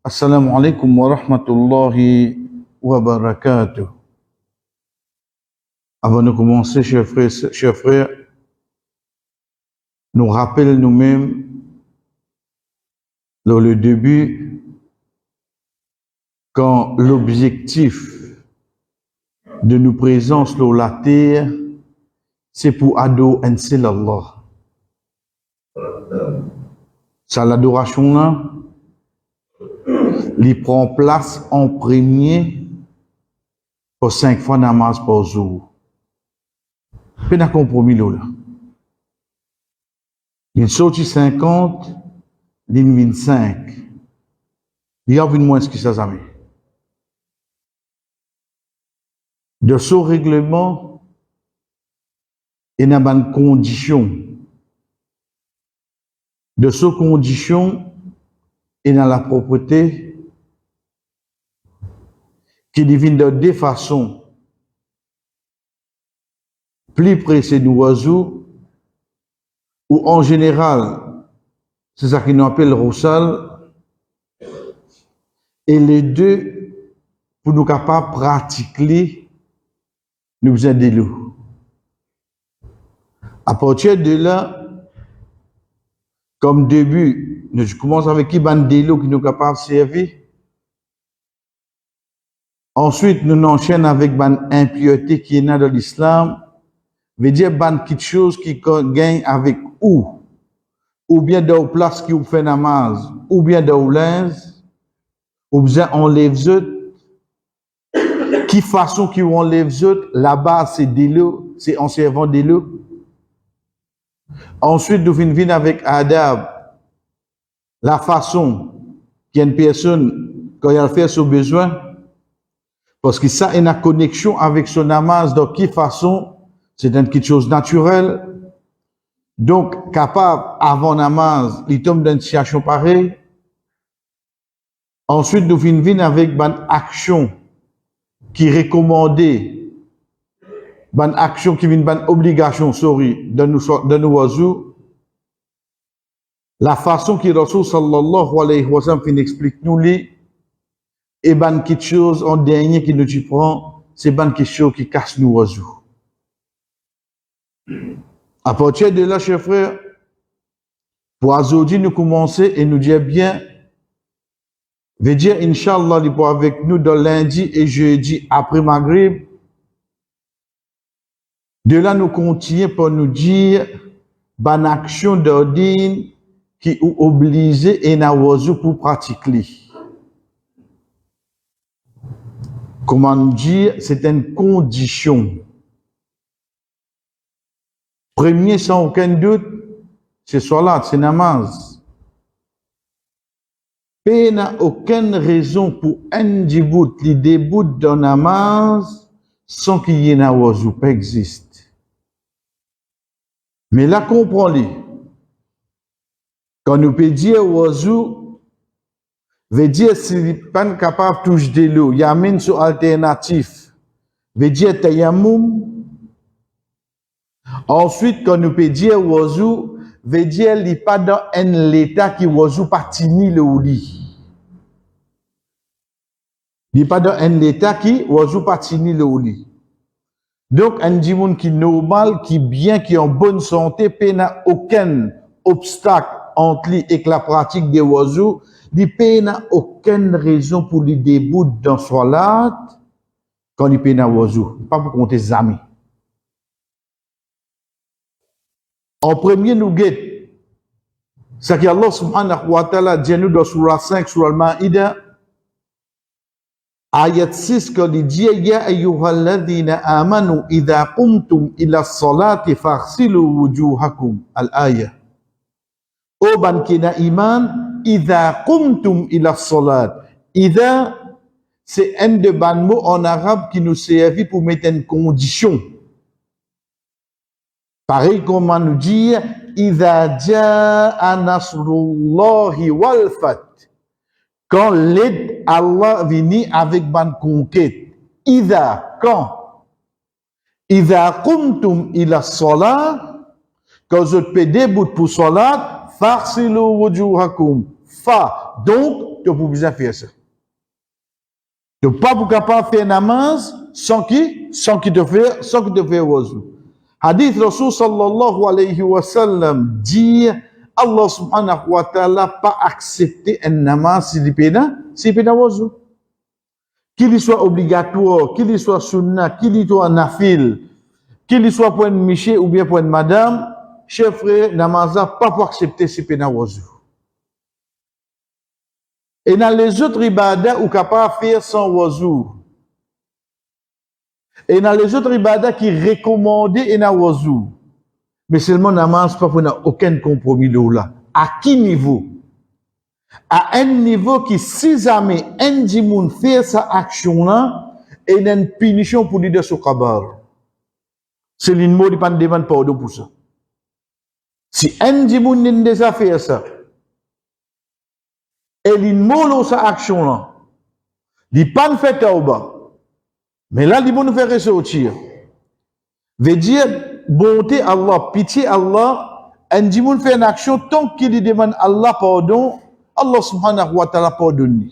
Assalamu alaikum wa rahmatullahi wa barakatuh. Avant de commencer, chers frères, nous rappelons nous-mêmes, dans le début, quand l'objectif de nos présences sur la terre, c'est pour adorer un seul Allah. Ça, l'adoration là, il prend place en premier pour 5 fois namaz par jour. Puis, on a compromis là. Il sorti 50, il 25. Il y a moins que ça, amis. De ce règlement, il y a une condition. De ce condition, il y a la propreté qui divine de deux façons. Plus près de oiseaux, ou en général, c'est ça qu'on appelle roussal, et les deux, pour nous capables de pratiquer, nous besoin de l'eau. À partir de là, comme début, nous commençons avec qui ban de l'eau qui nous capables de servir. Ensuite, nous enchaînons avec ban impureté qui est là dans l'islam. Veut dire ban quelque chose qui gagne avec ou bien dans la place qui vous fait namaz, ou bien dans le linge, ou bien on lève zut. Qui façon qui on lève zut, là-bas c'est de l'eau, c'est en servant de l'eau. Ensuite, nous venons avec adab, la façon qu'une personne, quand elle fait son besoin, parce que ça, il y a une connexion avec son namaz, de quelle façon, c'est quelque chose naturel. Donc, capable, avant namaz, il tombe dans une situation pareille. Ensuite, nous venons avec une action qui est recommandée, une action qui vient une obligation, de nous oiseaux. La façon que Rasul sallallahu alayhi wa sallam explique nous les, et ben quelque chose en dernier qui nous prend, c'est ben quelque chose qui casse nos oiseaux. À partir de là, chers frères, pour aujourd'hui nous commencer et nous dire bien, veut dire Inch'Allah, il pour avec nous dans lundi et jeudi après Maghrib. De là, nous continuons pour nous dire, ben action d'ordine qui est obligé et n'a oiseau pour pratiquer. Comment dire, c'est une condition. Premier, sans aucun doute, c'est salat, c'est namaz. Il n'y a aucune raison pour un début, le début d'un namaz, sans qu'il y ait un oiseau, pas existe. Mais là, comprenez, quand nous peut dire oiseau, veut dire s'il n'est pas capable de toucher de l'eau, il y a une alternative. Veut dire tayammum. Ensuite, quand nous peut dire oiseau, veut dire qu'il n'est pas dans un état qui oiseau pas tini le lit. Il n'est pas dans un état qui oiseau pas tini le lit. Donc, un dimoun qui est normal, qui est bien, qui est en bonne santé, n'a aucun obstacle entre lui et la pratique des oiseaux, il n'a aucune raison pour lui débout dans salat quand il n'a oiseau. Pas pour compter les amis. En premier, nous guette. C'est qu'Allah subhanahu wa ta'ala dit nous dans surah 5, surah al-Ma'ida, ayat 6, quand il dit, Ya ayyuhalladhina amanu, idha qumtum ila salati faghsilu wujuhakum. Al-ayah. O ban kina iman, idha qumtum ila salat. Idha, c'est un de ban mots en arabe qui nous servit pour mettre une condition. Pareil comme on nous dit, idha ja'a nasrullahi wal fath. Quand l'aide Allah vient avec ban conquête. Idha, quand? Idha qumtum ila salat, quand vous êtes debout pour salat, farsilu wujuhakum. Fa. Donc, tu peux bien faire ça. Tu n'es pas capable de faire namaz sans qui te fait wazou. Hadith Rasul sallallahu alayhi wa sallam dit Allah subhanahu wa ta'ala pas accepter un namaz s'il peut wazou. Qu'il soit obligatoire, qu'il soit sunnah, qu'il soit nafil, qu'il soit pour un miché ou bien pour une madame, chef frère, namaza pas pour accepter si peut wazou. Et dans les autres ibadah, ou capable de faire sans wazou. Et dans les autres ibadah qui recommandent et na wazou. Mais seulement namaz pas pour aucun compromis là. À qui niveau? À un niveau qui si jamais un dimoun fait sa action là, et il y a une punition pour lui de ce kabar. C'est l'inmo qui ne demande pas pardon pour ça. Si un dimoun n'a déjà fait ça, et l'inmo sa action là, il n'a pas fait tauba. Mais là, il nous fait ressortir. Veut dire, bonté Allah, pitié Allah, un dimoun fait une action tant qu'il demande Allah pardon, Allah subhanahu wa ta'ala pardonne.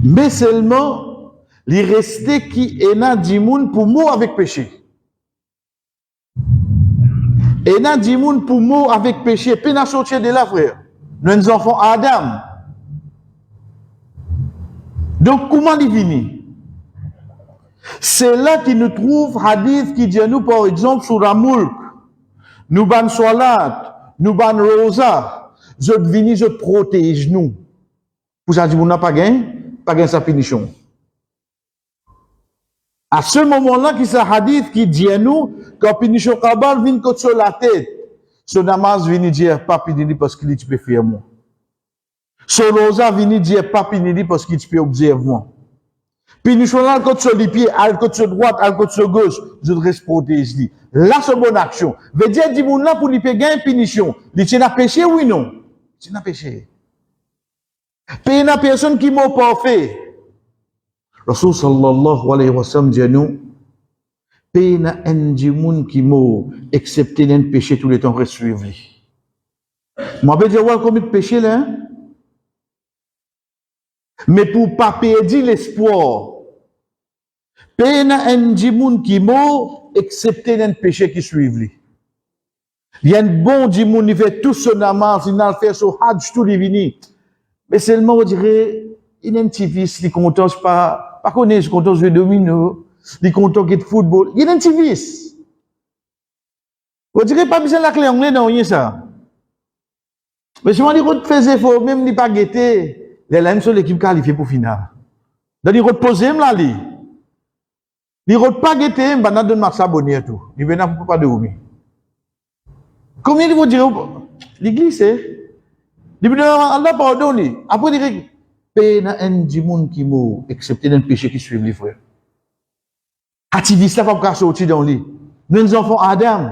Mais seulement, il reste qui est na dimoun pour mourir avec péché. Et na dimoun pour mourir avec péché, puis na sortir de là, frère. Nos enfants Adam. Donc, comment il finit? C'est là qu'il nous trouve hadith qui dit nous, par exemple, sur la Mulk, nous ban salat, nous ban rosa, je vini, je protège nous. Pour ça, on n'a pas gain sa punition. À ce moment-là, qui c'est hadith qui dit nous, quand punition kabal vient sur la tête, ce namaz vient dire pas punir parce qu'il peut faire moi. Ce rosa vient dire pas punir parce qu'il peut observer moi. Punition là, quand sur les pieds, à côté sur droite, à côté sur gauche, je reste protégé. Là, c'est bonne action. Veut dire, dit mon là pour lui payer une punition. Il tient à péché, oui, non? Il tient à péché. Payer une personne qui m'a pas fait. Rasul sallallahu alayhi wa sallam dit nous, payer un djimoun qui m'a excepté d'un péché tous les temps reste suivi. Moi, je vais dire, combien de péché là, hein? Mais pour pas perdre l'espoir, payer un djimoun qui m'a excepté d'un péché qui suivi. Il y a un bon djimoun, il fait tout son namaz, il a fait son hajj, tout les vini. Mais seulement, on dirait, il est un petit vice, il content, pas connaître, il content jouer domino, il content qu'il football, il est un petit vice. On dirait pas besoin de la clé anglais, non, il y a ça. Mais si on dit qu'on fait effort, même il pas guetté, les lames sont l'équipe qualifiée pour finale. Donc, il repose, là, il repose pas guetté, il donne match abonné tout. Il vient pour pas de oumi. Combien il vous dire, l'église, c'est, il veut dire, Allah pardonne. Après, il dit, paye un djimoun qui m'a excepté d'un péché qui suit les frères. Activiste, là, pas sortir dans lui. Nous enfants Adam.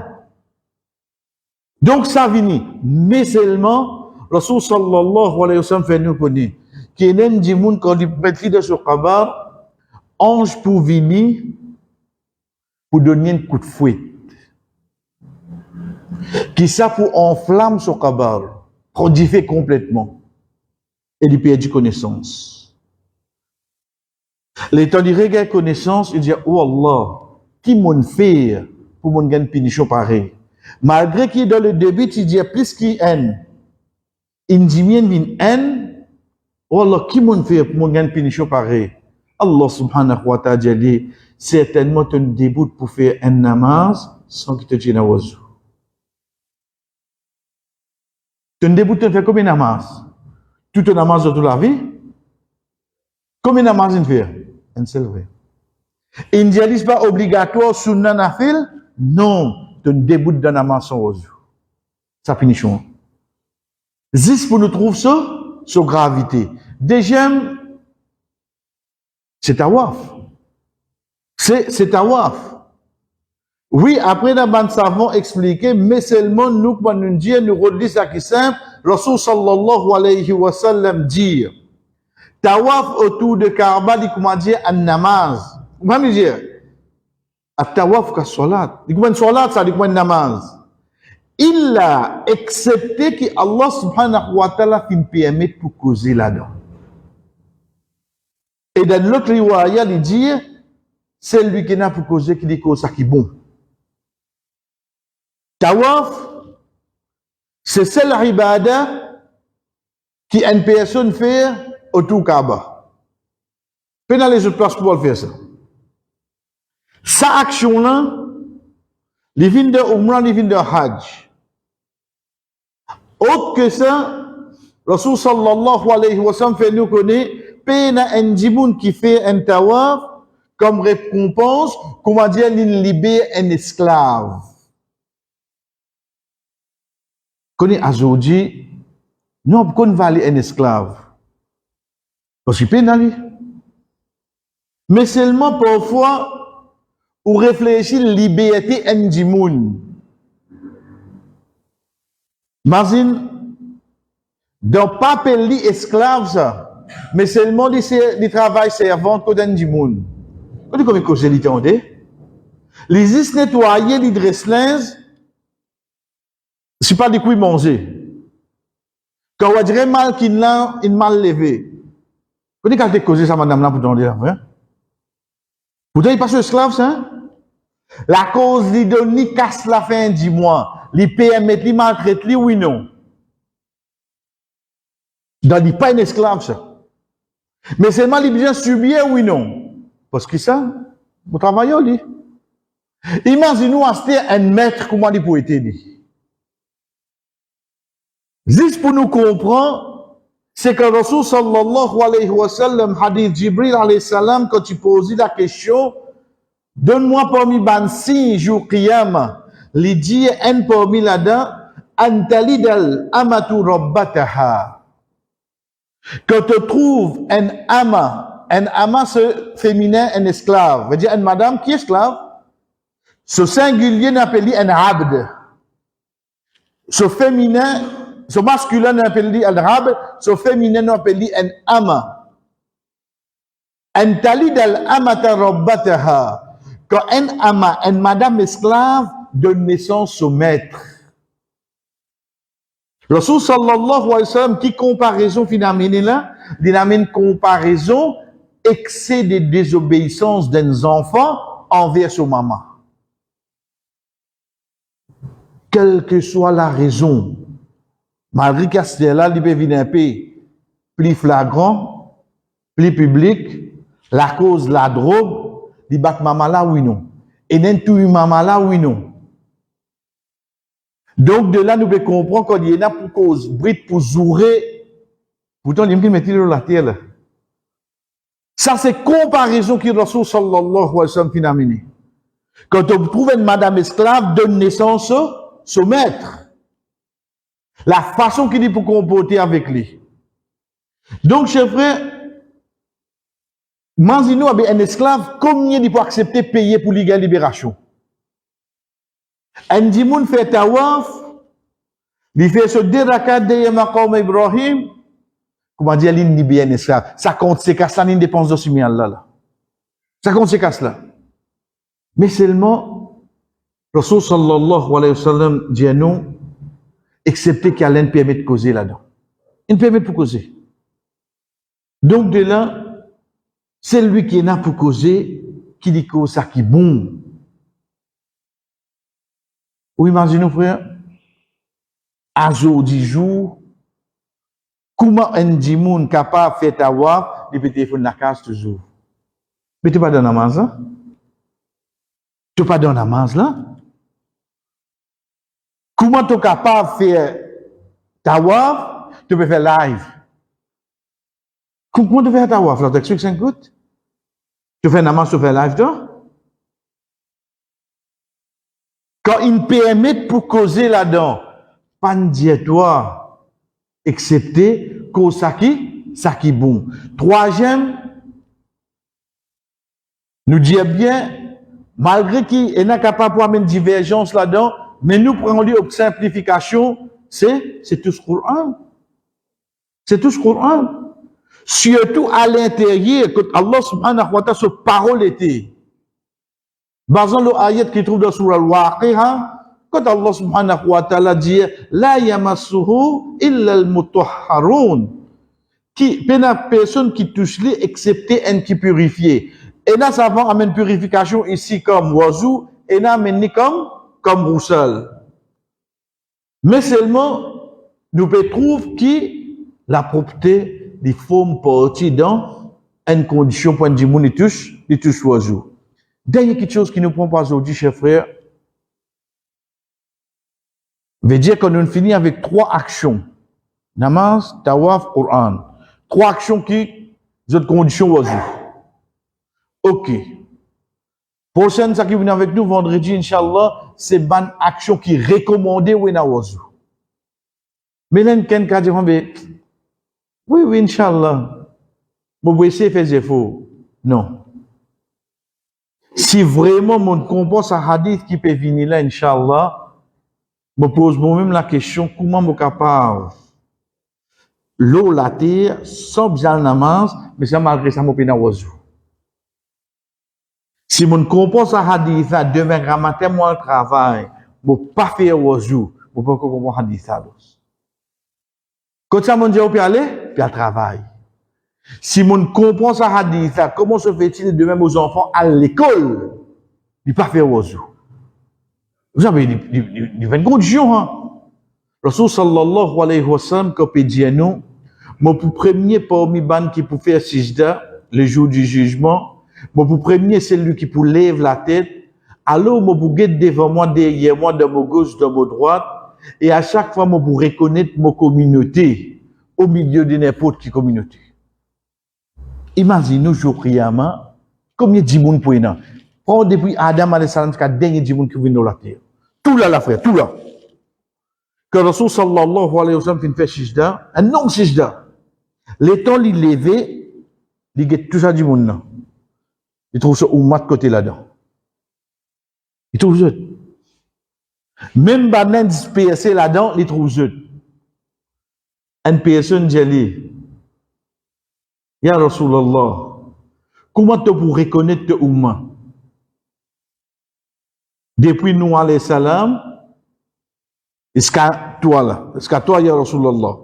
Donc, ça vient. Mais seulement, Rasul sallallahu alayhi wa sallam fait nous connaître qu'il y a un djimoun quand il met de ce kabar, ange pour venir, pour donner un coup de fouet. Qui ça pour enflamme son kabar, prodifier complètement. Et il perd connaissance. Les temps il regarde connaissance, il dit, oh Allah, qui m'en fait pour m'en gagner une punition pareille. Malgré qu'il dans le début, il dit plus qu'il haine. Il dit bien une haine. Oh Allah, qui m'en fait pour m'en gagner une punition pareille. Allah subhanahu wa ta'ala dit, certainement tu ne déboutes pour faire un namaz sans qu'il te tienne à oiseau. Tu ne déboutes de faire combien de namaz? Tout un namaz de toute la vie? Combien de namaz il fait? Un seul vrai. Il ne dit pas obligatoire sur nafil? Non. Tu ne déboutes d'un namaz sans oiseau. Ça punition. Juste pour nous trouver ça, sur gravité. Deuxième, c'est tawaf. C'est tawaf. Oui, après, dans le savant expliqué, mais seulement nous, quand nous disons, nous redisons ça qui est simple, Rasul sallallahu alayhi wa sallam dit, tawaf autour de Kaaba, il comment dire, un namaz. Comment dire? Un tawaf ka salat. Il comment salat, ça dit comment namaz. Il a accepté que Allah subhanahu wa ta'ala fin permet pour causer là-dedans. Et dans l'autre riwaya, il dit, c'est lui qui n'a pour causer qui dit que ça qui est bon. Tawaf, c'est celle ibada qui une personne fait autour du Kaaba. Pas dans les autres places pour faire ça. Sa action-là, les vins de Umrah, les vins de Hajj. Autre que ça, Rasul sallallahu alayhi wa sallam fait nous connaître, pena un djiboun qui fait un tawaf, comme récompense, comment dire, il libère un esclave. Connaît Azoudi, non, pourquoi on va aller un esclave? Parce qu'il peut aller. Mais seulement parfois, on réfléchit la liberté un djimoun. Imagine, donc pas appeler esclave ça, mais seulement les travail servant que d'un djimoun. Vous dites comment c'est l'idée? Les is nettoyer, les dress c'est pas des couilles manger. Quand on dirait mal qu'il l'a, il mal levé. Vous dites quand t'es causé ça, madame là, pour t'en dire, hein? Vous dites, il passe esclave, ça? Hein? La cause, lui donne, ni casse la fin du mois. Les PME, les maltraite, les oui, non. Donc, il n'est pas un esclave, ça. Mais seulement, il bien subir, oui, non. Parce que ça, vous travaillez, lui. Imaginez-nous, c'était un maître, comment il peut être dit. Juste pour nous comprendre, c'est que Rasul sallallahu alayhi wa sallam, hadith Jibril alayhi salam, quand il posait la question, donne-moi parmi ban 6 jours qiyamah, il dit, un parmi là-dedans, antalidal amatu rabbataha. Quand tu trouves un ama c'est féminin, un esclave, veut dire une madame qui est esclave, ce singulier n'appelle un abd. Ce féminin, ce masculin n'appelle un abd, ce féminin n'appelle un ama. Antalidal amata rabbataha. Quand un ama, une madame esclave, donne naissance au maître. Rasul sallallahu alayhi wa sallam, qui comparaison finalement là, il amène comparaison, excès de désobéissance d'un enfant envers son maman. Quelle que soit la raison, malgré que c'est là, il peut venir un peu plus flagrant, plus public, la cause, la drogue, il bat maman là, oui, non. Et d'un tout maman là, oui, non. Donc, de là, nous pouvons comprendre qu'il y a pour cause, bride pour zourer, pourtant, il y a qui met la terre là. Ça, c'est comparaison qui Rasul sallallahu alayhi wa sallam finalement. Quand on trouve une madame esclave, donne naissance au maître. La façon qu'il dit pour comporter avec lui. Donc, chers frères, imaginez-nous avec un esclave, combien il peut accepter payer pour la libération? Un dimoun fait tawaf, il fait ce dérakat de maqam Ibrahim, comment dire, il libère un esclave. Ça compte ces cas-là, il dépense de ce là. Ça compte ces cas-là. Mais seulement, Rasul sallallahu alayhi wa sallam dit à nous, excepté qu'il y a l'un permet de causer là-dedans. Il permet pour causer. Donc de là, c'est lui qui est là pour causer, qui dit que ça qui est bon. Ou imaginez, frère, à jour du jour, comment un djimoun capable de faire tawaf, il peut téléphoner la case toujours. Mais tu pas dans la namaz là? Tu pas dans la namaz là? Comment tu es capable de faire tawaf, tu peux faire live. Comment tu fais tawaf là? Tu expliques 5 gouttes? Tu fais namaz, tu fais live toi? Quand il permet pour causer là-dedans, pas de dire toi, excepté cause ça qui bon. Troisième, nous dire bien, malgré qu'il est capable de amener divergence là-dedans, mais nous prenons une simplification, c'est tout ce Coran. C'est tout ce Coran. Surtout à l'intérieur, quand Allah subhanahu wa ta'ala, sa parole était. Basant le ayat qui trouve dans Surah Al-Waqi'a, Quand Allah subhanahu wa ta'ala dit la yamassuhu illa al-mutahharun, qui pena personne qui touche les excepté un qui purifié. Et là ça va amène purification ici comme oiseau et là amène comme roussel. Mais seulement nous peut trouver que la propreté des formes partie dans une condition pour dire moun touche oiseau. Dernière quelque chose qui nous prend pas aujourd'hui, chers frères, veut dire que nous finissons avec 3 actions. Namaz, tawaf, Coran. 3 actions qui sont conditions oiseau. Ok. Prochaine, ça qui vient avec nous vendredi, Inch'Allah, c'est une action qui est recommandée ou na oiseau. Mais là, quelqu'un dit, oui, Inch'Allah. Vous pouvez essayer de faire des efforts. Non. Si vraiment mon comprend ce hadith qui peut venir là, Inch'Allah, je me pose moi-même la question, comment je suis capable l'eau, la terre, sans besoin de namaz, mais ça malgré ça, je suis oiseau. Si je comprends ce hadith là, demain matin, moi, je travaille, je ne peux pas faire oiseau, je ne peux pas comprendre ce hadith là. Quand ça, mon Dieu, peut aller, puis à travail. Si on comprend ça hadith, comment se fait-il de même aux enfants à l'école, ne pas faire oiseau? Vous avez une condition, hein? Rasul sallallahu alayhi wa sallam, comme il dit à nous, mon premier parmi ban qui peut faire sijda, le jour du jugement, mon premier c'est lui qui peut lever la tête, alors mon pour guetter devant moi, derrière moi, dans mon gauche, dans mon droite, et à chaque fois, mon pour reconnaître mon communauté, au milieu de n'importe quelle communauté. Imaginez-nous, jour Qiyamah, combien de gens pour y en prends depuis Adam alayhi salam, jusqu'à dernier gens qui viennent dans la terre. Tout là, frère, tout là. Quand Rasul sallallahu alayhi wa sallam fait sijda, un non sijda, les temps il levé, il get tout ça du monde là. Il trouve ça ummat de côté là-dedans. Il trouve ça. Même banan dispersé là-dedans, il trouve ça. Une personne dit, Ya Rasulallah, comment tu peux reconnaître le ummat? Depuis nous alayhi salam, est-ce qu'à toi là? Est-ce qu'à toi, Ya Rasulallah?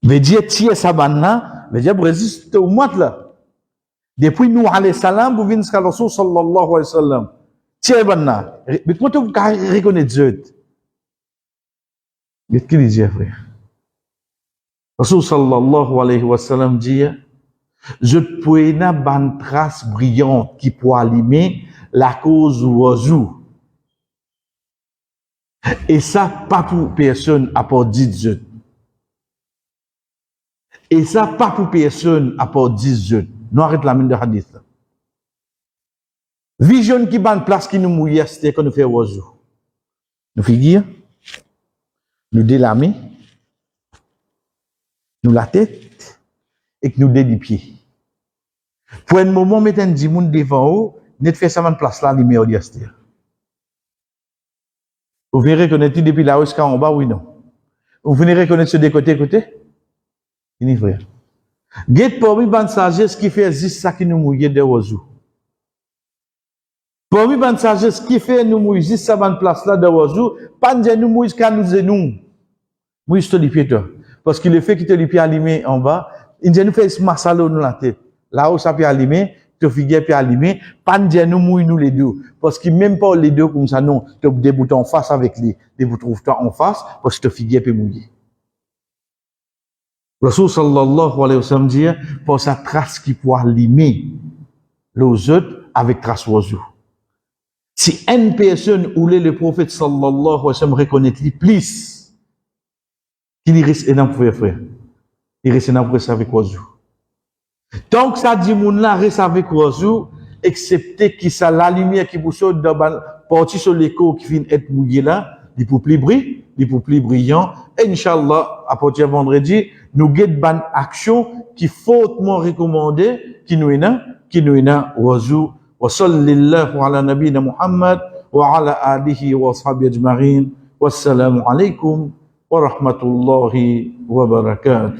Veut dire, tiens sa banna, veut dire, résiste au ummat là. Depuis nous alayhi salam, vous venez jusqu'à Rasul sallallahu alayhi wa sallam. Tiens banna. Mais comment tu peux reconnaître Dieu? Mais qu'est-ce qu'il dit, frère? Rasul sallallahu alayhi wa sallam dit, je peux une trace brillante qui peut allumer la cause oiseau. Et ça, pas pour personne à part Dieu. Et ça, pas pour personne à part Dieu. Nous arrêtons la mine de hadith. Vision qui bat une place qui nous mouille, c'était quand nous faisons oiseau. Nous figure, nous délamons, nous la tête, et que nous délit pied. Pour un moment, mettez un dimoun devant vous, net fait ça une place là, l'immédiat diaster. Vous venez reconnaître depuis là-haut jusqu'à en bas, oui, non. Vous venez reconnaître ce des côtés. Il est vrai. Get parmi ban sagesse qui fait juste ça qui nous mouille de oiseau. Parmi ban sagesse qui fait nous mouille juste ça ban place là de oiseau, pas nous mouille jusqu'à nous et nous. Mouille sur les pieds toi. Parce que le fait qu'il te les pieds allumés en bas, il nous fait ce massalo dans la tête. Là où ça peut allumer, te figure peut allumer, pas nous mouille nous les deux. Parce que même pas les deux comme ça, non, te déboutons en face avec les boutons en face, parce que te figure peut mouiller. Rasul sallallahu alayhi wa sallam dit, pour sa trace qui peut allumer les autres avec trace oiseau. Si une personne ou le prophète sallallahu alayhi wa sallam reconnaît les plus, qu'il reste énorme frère. Il reste énorme avec oiseau. Tant que ça dit moun là reste avec oiseau, excepté qui ça la lumière qui vous saute dans la partie sur l'écho qui vient être mouillé là, il peut plus brillant. Et Inch'Allah, à partir de vendredi, nous guette ban action qui fortement recommandée, qui nous est oiseau. Wa sallallahu ala nabina Muhammad wa ala alihi wa ashabi ajma'in. Wassalamu alaikum wa rahmatullahi wa barakatuh.